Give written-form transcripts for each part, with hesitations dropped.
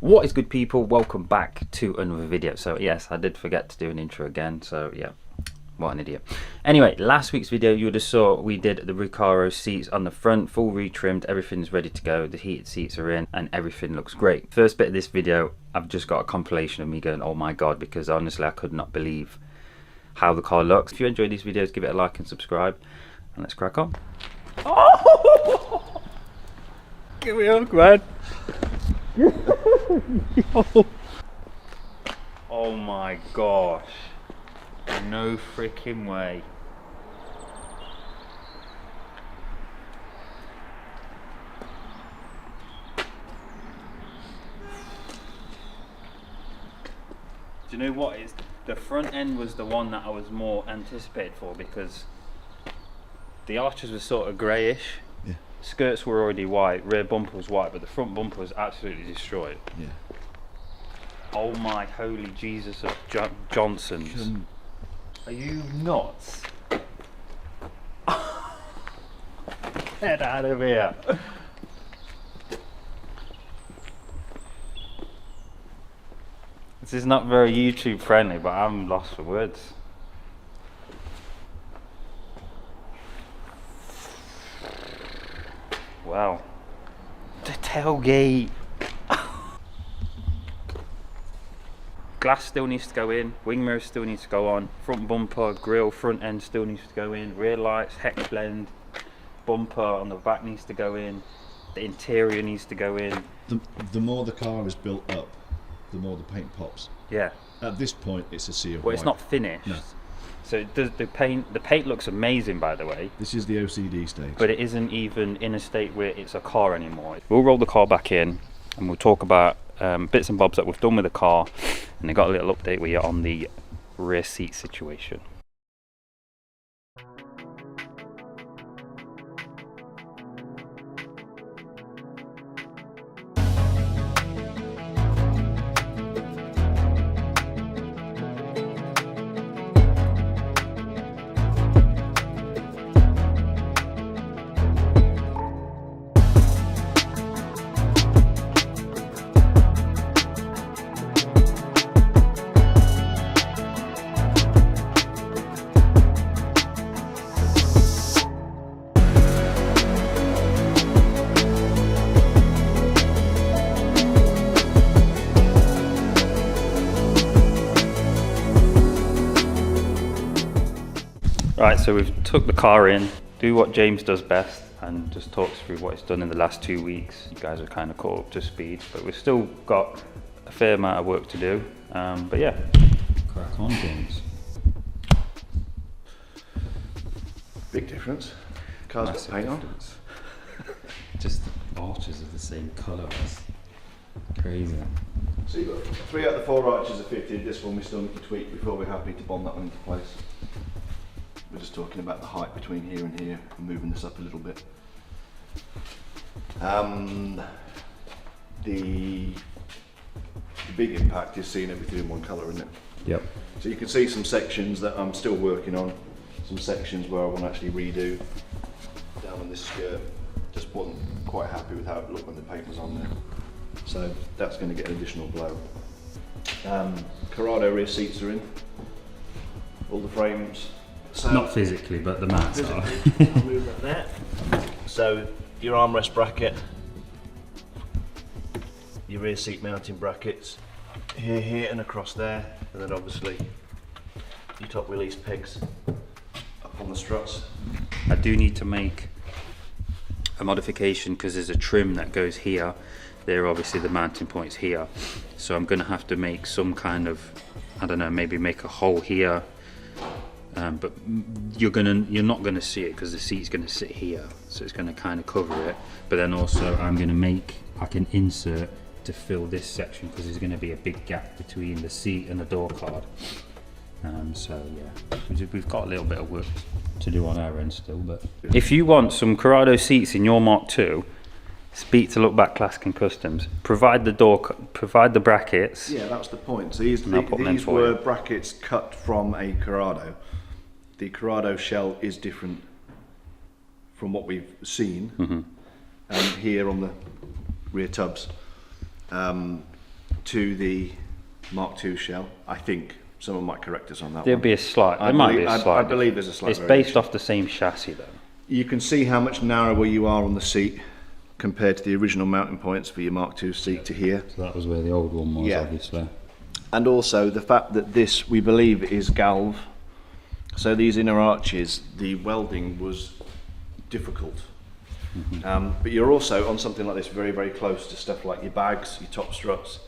What is good, people? Welcome back to another video. So yes, I did forget to do an intro again, so yeah, what an idiot. Anyway, last week's video you would have saw we did the Recaro seats on the front, full retrimmed, everything's ready to go, the heated seats are in and everything looks great. First bit of this video, I've just got a compilation of me going oh my god, because honestly I could not believe how the car looks. If you enjoy these videos, give it a like and subscribe, and let's crack on. Oh! Give me a hug, man. Oh my gosh, no freaking way. Do you know what is the front end was the one that I was more anticipated for, because the arches were sort of greyish. Yeah. Skirts were already white, rear bumper was white, but the front bumper was absolutely destroyed. Yeah. Oh my holy Jesus of Johnsons. Are you nuts? Get out of here. This is not very YouTube friendly, but I'm lost for words. Wow. The tailgate. Glass still needs to go in, wing mirrors still needs to go on, front bumper, grille, front end still needs to go in, rear lights, hex blend, bumper on the back needs to go in, the interior needs to go in. The more the car is built up, the more the paint pops. Yeah. At this point, it's a sea of Well, white. it's not finished. No. So it does, the paint looks amazing, by the way. This is the OCD stage. But it isn't even in a state where it's a car anymore. We'll roll the car back in and we'll talk about bits and bobs that we've done with the car, and I got a little update with you on the rear seat situation. Right, so we've took the car in, do what James does best and just talks through what he's done in the last 2 weeks. You guys are kind of caught up to speed, but we've still got a fair amount of work to do. But yeah, crack on, James. Big difference. Car's got paint on. Just the arches are the same colour. Crazy. So you've got 3 out of the 4 arches are fitted. This one we still need to tweak before we're happy to bond that one into place. We're just talking about the height between here and here and moving this up a little bit. The big impact is seeing everything in one colour, isn't it? Yep. So you can see some sections that I'm still working on, some sections where I want to actually redo down on this skirt. Just wasn't quite happy with how it looked when the paint was on there. So that's going to get an additional glow. Corrado rear seats are in, all the frames. So Not physically, but the mats are. I'll move that there. So your armrest bracket, your rear seat mounting brackets, here and across there, and then obviously your top release pegs up on the struts. I do need to make a modification because there's a trim that goes here. There, obviously the mounting point's here. So I'm gonna have to make some kind of, I don't know, maybe make a hole here. But you're not gonna see it because the seat's gonna sit here, so it's gonna kind of cover it. But then also I'm gonna make like an insert to fill this section because there's gonna be a big gap between the seat and the door card. So yeah, we've got a little bit of work to do on our end still. But if you want some Corrado seats in your Mk2, speak to Look Back Classic and Customs. Provide the brackets. yeah, that's the point. So these I'll put them in for were you. brackets cut from a Corrado. The Corrado shell is different from what we've seen here on the rear tubs. to the Mark II shell. I think someone might correct us on that There'll one. be a slight. There might be a slight. I believe there's a slight. It's variation. based off the same chassis though. You can see how much narrower you are on the seat compared to the original mounting points for your Mark II seat to here. So that was where the old one was, Yeah. obviously. And also the fact that this, we believe, is galv. So these inner arches, the welding was difficult. But you're also on something like this very, very close to stuff like your bags, your top struts.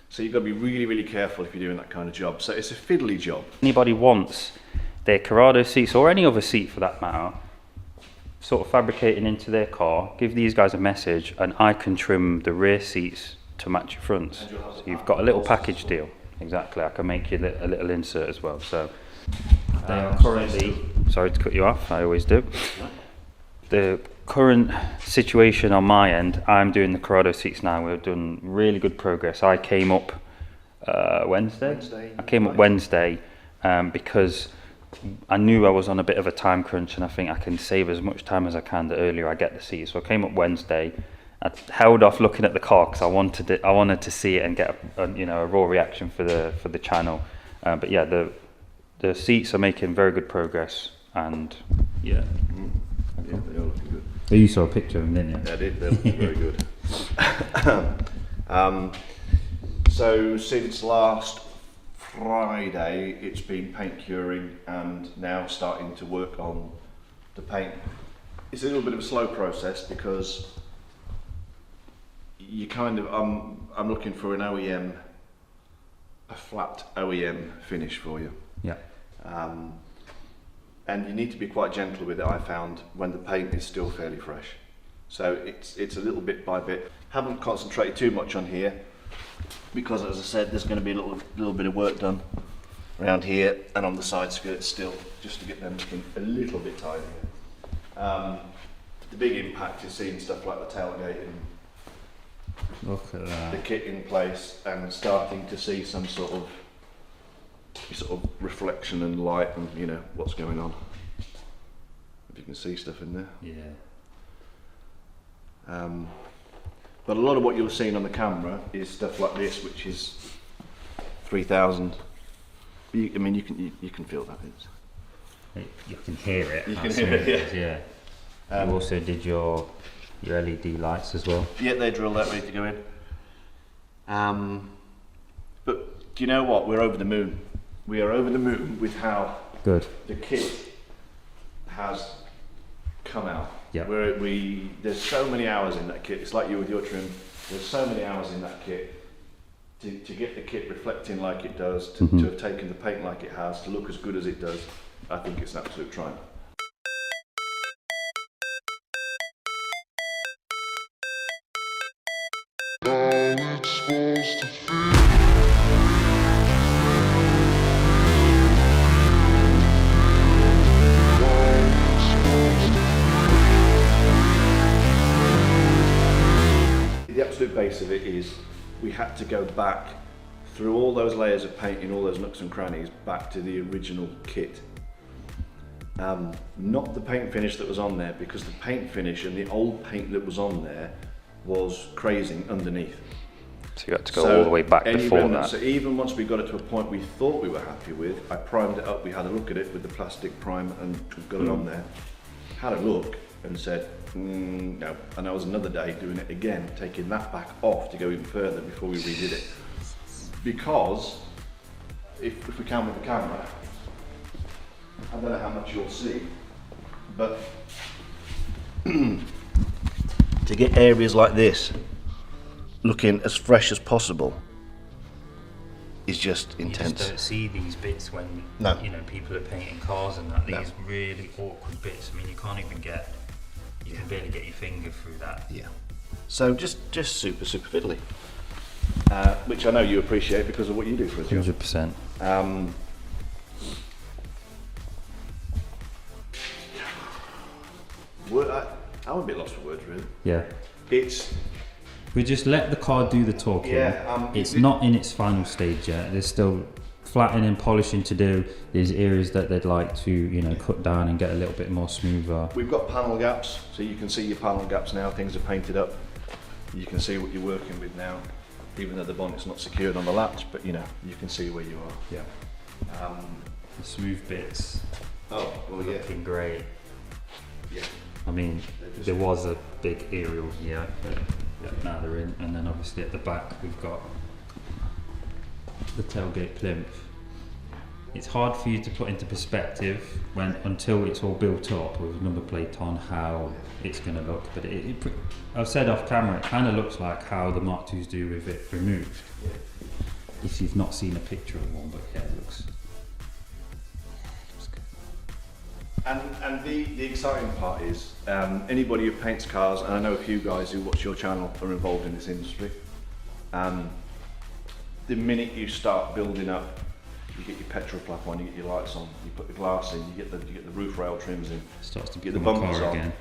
So you've got to be really, really careful if you're doing that kind of job. So it's a fiddly job. Anybody wants their Corrado seats, or any other seat for that matter, sort of fabricating into their car, give these guys a message and I can trim the rear seats to match your fronts. So you've got a little package deal. Exactly, I can make you a little insert as well. So they are currently, sorry to cut you off, I always do. The current situation on my end, I'm doing the Corrado seats now. We've done really good progress. I came up Wednesday. I came up Wednesday because I knew I was on a bit of a time crunch, and I think I can save as much time as I can the earlier I get the seats. So I came up Wednesday. I held off looking at the car because I wanted to see it and get a raw reaction for the channel. But yeah, the seats are making very good progress, and yeah. Yeah, they are looking good. Oh, you saw a picture of them, didn't you? I did, they're looking very good. So since last Friday, it's been paint curing and now starting to work on the paint. It's a little bit of a slow process because you kind of, I'm looking for an OEM, a flat OEM finish for you. Yeah. And you need to be quite gentle with it, I found, when the paint is still fairly fresh. So it's a little bit by bit. Haven't concentrated too much on here because, as I said, there's going to be a little bit of work done around here and on the side skirts still, just to get them looking a little bit tidier. The big impact is seeing stuff like the tailgate and Look at that. the kit in place and starting to see some sort of reflection and light and what's going on. If you can see stuff in there. Yeah. But a lot of what you're seeing on the camera is stuff like this, which is 3,000. You can feel that. You can hear it. You can hear it, Yeah. You also did your LED lights as well. Yeah, they drill that ready to go in. But do you know what? We're over the moon. We are over the moon with how Good. the kit has come out. Yeah. There's so many hours in that kit. It's like you with your trim. There's so many hours in that kit to get the kit reflecting like it does, to have taken the paint like it has, to look as good as it does. I think it's an absolute triumph. The absolute base of it is we had to go back through all those layers of paint in all those nooks and crannies back to the original kit. Not the paint finish that was on there, because the paint finish and the old paint that was on there was crazing underneath. So you had to go all the way back before that. So even once we got it to a point we thought we were happy with, I primed it up, we had a look at it with the plastic prime and got it on there. Had a look and said, no. And that was another day doing it again, taking that back off to go even further before we redid it. Because, if we can with the camera, I don't know how much you'll see, but to get areas like this looking as fresh as possible is just intense. You just don't see these bits when people are painting cars and that. These really awkward bits. I mean, you can barely get your finger through that. Yeah. So just super fiddly, which I know you appreciate because of what you do for us. 100%. I'm a bit lost for words, really. Yeah. We just let the car do the talking. It's not in its final stage yet. There's still flattening and polishing to do. There's areas that they'd like to, cut down and get a little bit more smoother. We've got panel gaps, so you can see your panel gaps now. Things are painted up. You can see what you're working with now. even though the bonnet's not secured on the latch, but you know, you can see where you are. Yeah. The smooth bits Oh, well, yeah. looking great. Yeah. I mean, there was a big aerial here, but now they're in. And then obviously at the back we've got the tailgate plinth. It's hard for you to put into perspective until it's all built up with a number plate on how it's going to look. But I've said off camera, it kind of looks like how the Mark IIs do with it removed. Yeah. If you've not seen a picture of one, but yeah, it looks good. And the exciting part is, anybody who paints cars, and I know a few guys who watch your channel are involved in this industry, the minute you start building up, you get your petrol flap on, you get your lights on, you put the glass in, you get the roof rail trims in, Starts to get the become a bumpers car on. again.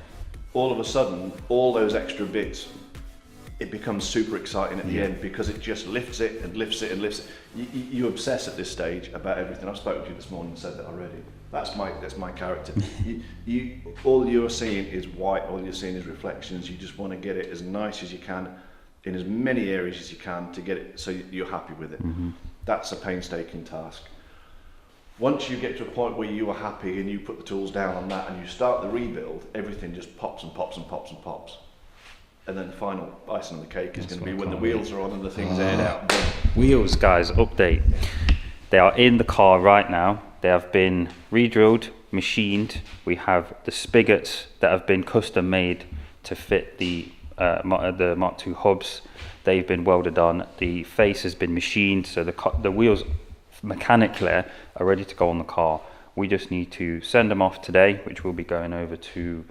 All of a sudden, all those extra bits, it becomes super exciting at the Yeah. end because it just lifts it and lifts it and lifts it. You obsess at this stage about everything. I've spoken to you this morning and said that already. That's my character. All you're seeing is white, all you're seeing is reflections. You just want to get it as nice as you can in as many areas as you can to get it so you're happy with it. Mm-hmm. That's a painstaking task. Once you get to a point where you are happy and you put the tools down on that and you start the rebuild, everything just pops and pops and pops and pops. And then the final icing on the cake is going to be when the wheels are on and the thing's aired out. Wheels, guys, update. They are in the car right now. They have been re-drilled, machined. We have the spigots that have been custom made to fit the Mark II hubs. They've been welded on. The face has been machined, so the wheels mechanically are ready to go on the car. We just need to send them off today, which we'll be going over to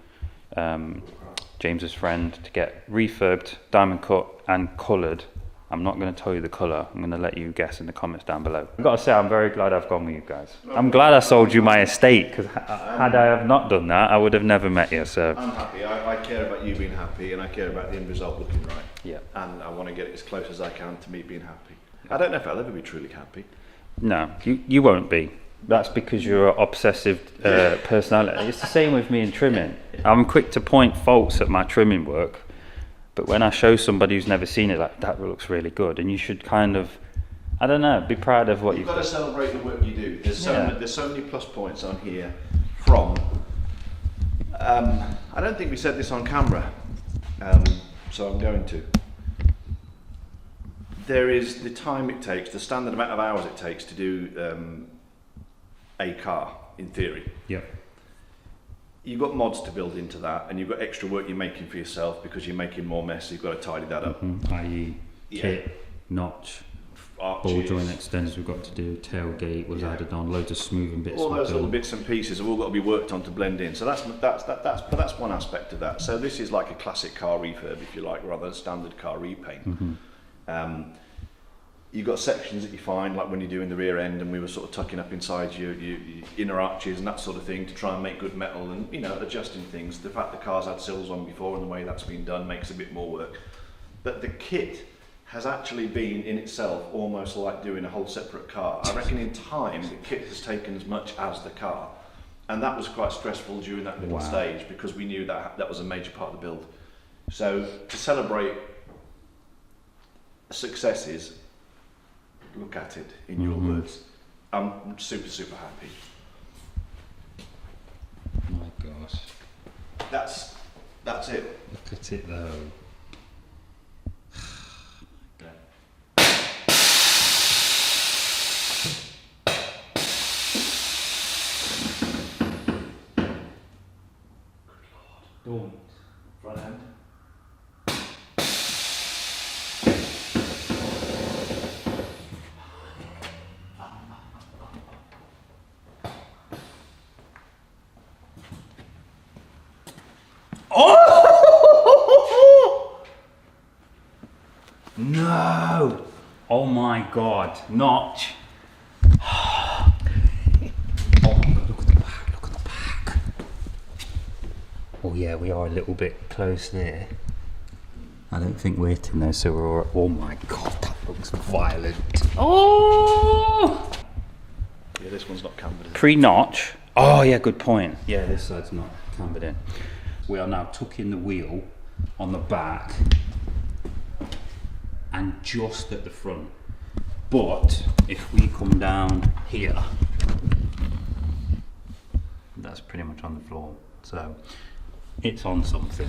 James's friend to get refurbed, diamond cut and coloured. I'm not going to tell you the colour. I'm going to let you guess in the comments down below. I've got to say, I'm very glad I've gone with you guys. I'm glad I sold you my estate, because had I have not done that, I would have never met you. So I'm happy. I care about you being happy, and I care about the end result looking right. yeah. And I want to get it as close as I can to me being happy. I don't know if I'll ever be truly happy. No, you won't be. That's because you're an obsessive personality. It's the same with me in trimming. I'm quick to point faults at my trimming work, but when I show somebody who's never seen it, like, that looks really good, and you should kind of, I don't know, be proud of what You've got to done. celebrate the work you do. There's so many plus points on here from. I don't think we said this on camera, so I'm going to. There is the time it takes, the standard amount of hours it takes to do a car, in theory. Yep. You've got mods to build into that, and you've got extra work you're making for yourself because you're making more mess, so you've got to tidy that up. I.e. kit, notch, ball Arches, joint extenders we've got to do, tailgate was added on, loads of smoothing bits. all we've those little done. bits and pieces have all got to be worked on to blend in. So that's one aspect of that. So this is like a classic car refurb, if you like, rather than standard car repaint. You've got sections that you find, like when you're doing the rear end, and we were sort of tucking up inside your inner arches and that sort of thing to try and make good metal and, you know, adjusting things. The fact the car's had sills on before and the way that's been done makes a bit more work. But the kit has actually been in itself almost like doing a whole separate car. I reckon in time the kit has taken as much as the car, and that was quite stressful during that middle stage because we knew that was a major part of the build. So to celebrate successes, look at it in your words. I'm super happy. My gosh. That's it. Look at it though. Dawn. Front end. No! Oh my God, notch. Oh my God, look at the back, look at the back. Oh yeah, we are a little bit close there. I don't think we're in there, so we're all, oh my God, that looks violent. Oh! Yeah, this one's not cambered. Pre-notch. Oh yeah, good point. Yeah, this side's not cambered in. We are now tucking the wheel on the back, and just at the front. But if we come down here, that's pretty much on the floor. So it's on something.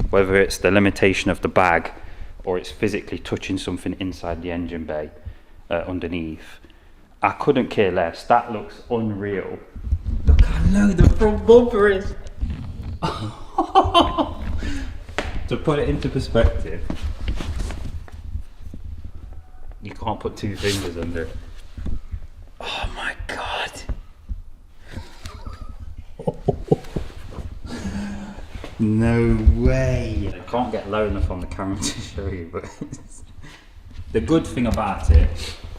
Whether it's the limitation of the bag or it's physically touching something inside the engine bay underneath, I couldn't care less. That looks unreal. Look how low the front bumper is. To put it into perspective, you can't put two fingers under it. Oh my god. No way. I can't get low enough on the camera to show you, but the good thing about it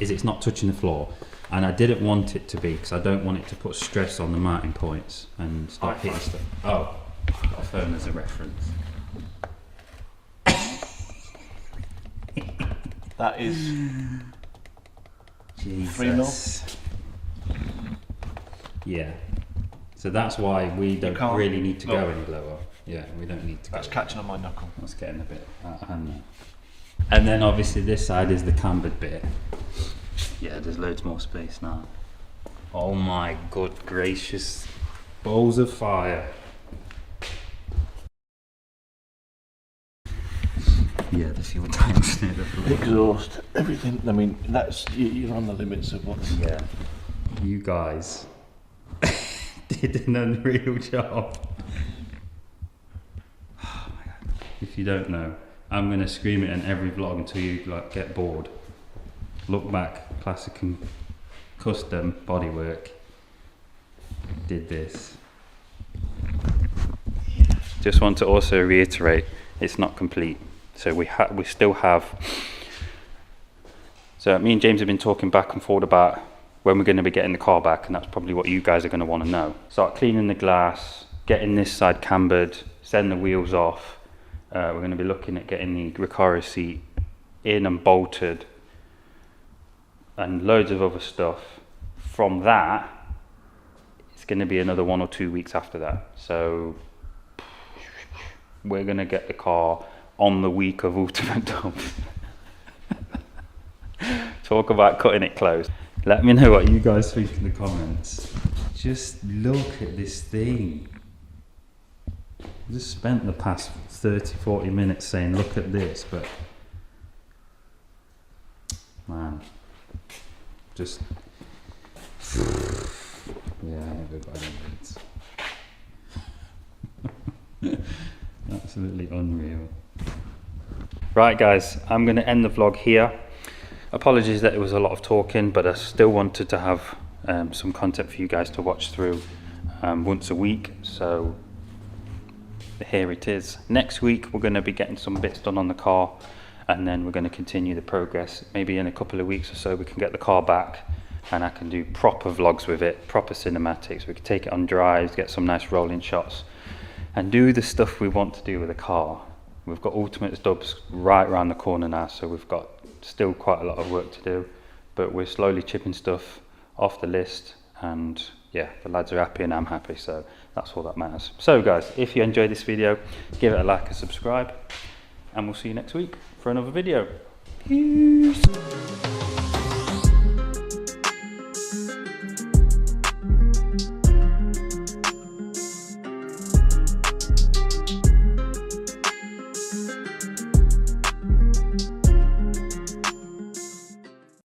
is it's not touching the floor, and I didn't want it to be because I don't want it to put stress on the mounting points and start hitting stuff. Oh, I've got a phone as a reference. That is Jesus. 3 mil. Yeah. So that's why we don't can't- really need to go oh. any lower. Yeah, we don't need to That's go. catching on my knuckle. That's getting a bit out of hand now. And then obviously this side is the cambered bit. Yeah, there's loads more space now. Oh my good gracious. Balls of fire. Yeah, the fuel tank's near the floor. Exhaust, everything. I mean, that's you're on the limits of what's. Yeah. You guys did an unreal job. Oh my God. If you don't know, I'm gonna scream it in every vlog until you like get bored. Look back, classic and custom bodywork. Did this. Just want to also reiterate, it's not complete. So we still have. So me and James have been talking back and forth about when we're going to be getting the car back, and that's probably what you guys are going to want to know. Start cleaning the glass, getting this side cambered, send the wheels off. We're going to be looking at getting the Recaro seat in and bolted, and loads of other stuff. From that, it's going to be another 1 or 2 weeks after that. So we're going to get the car on the week of Ultimate Dubs. Talk about cutting it close. Let me know what you guys think in the comments. Just look at this thing. I just spent the past 30-40 minutes saying look at this, but man, just yeah, everybody needs. Absolutely unreal. Right guys, I'm going to end the vlog here. Apologies that it was a lot of talking, but I still wanted to have some content for you guys to watch through once a week. So here it is. Next week we're going to be getting some bits done on the car, and then we're going to continue the progress. Maybe in a couple of weeks or so we can get the car back and I can do proper vlogs with it, proper cinematics. We can take it on drives, get some nice rolling shots and do the stuff we want to do with the car. We've got Ultimate Dubs right around the corner now, so we've got still quite a lot of work to do, but we're slowly chipping stuff off the list, and yeah, the lads are happy and I'm happy, so that's all that matters. So guys, if you enjoyed this video, give it a like and subscribe, and we'll see you next week for another video. Peace.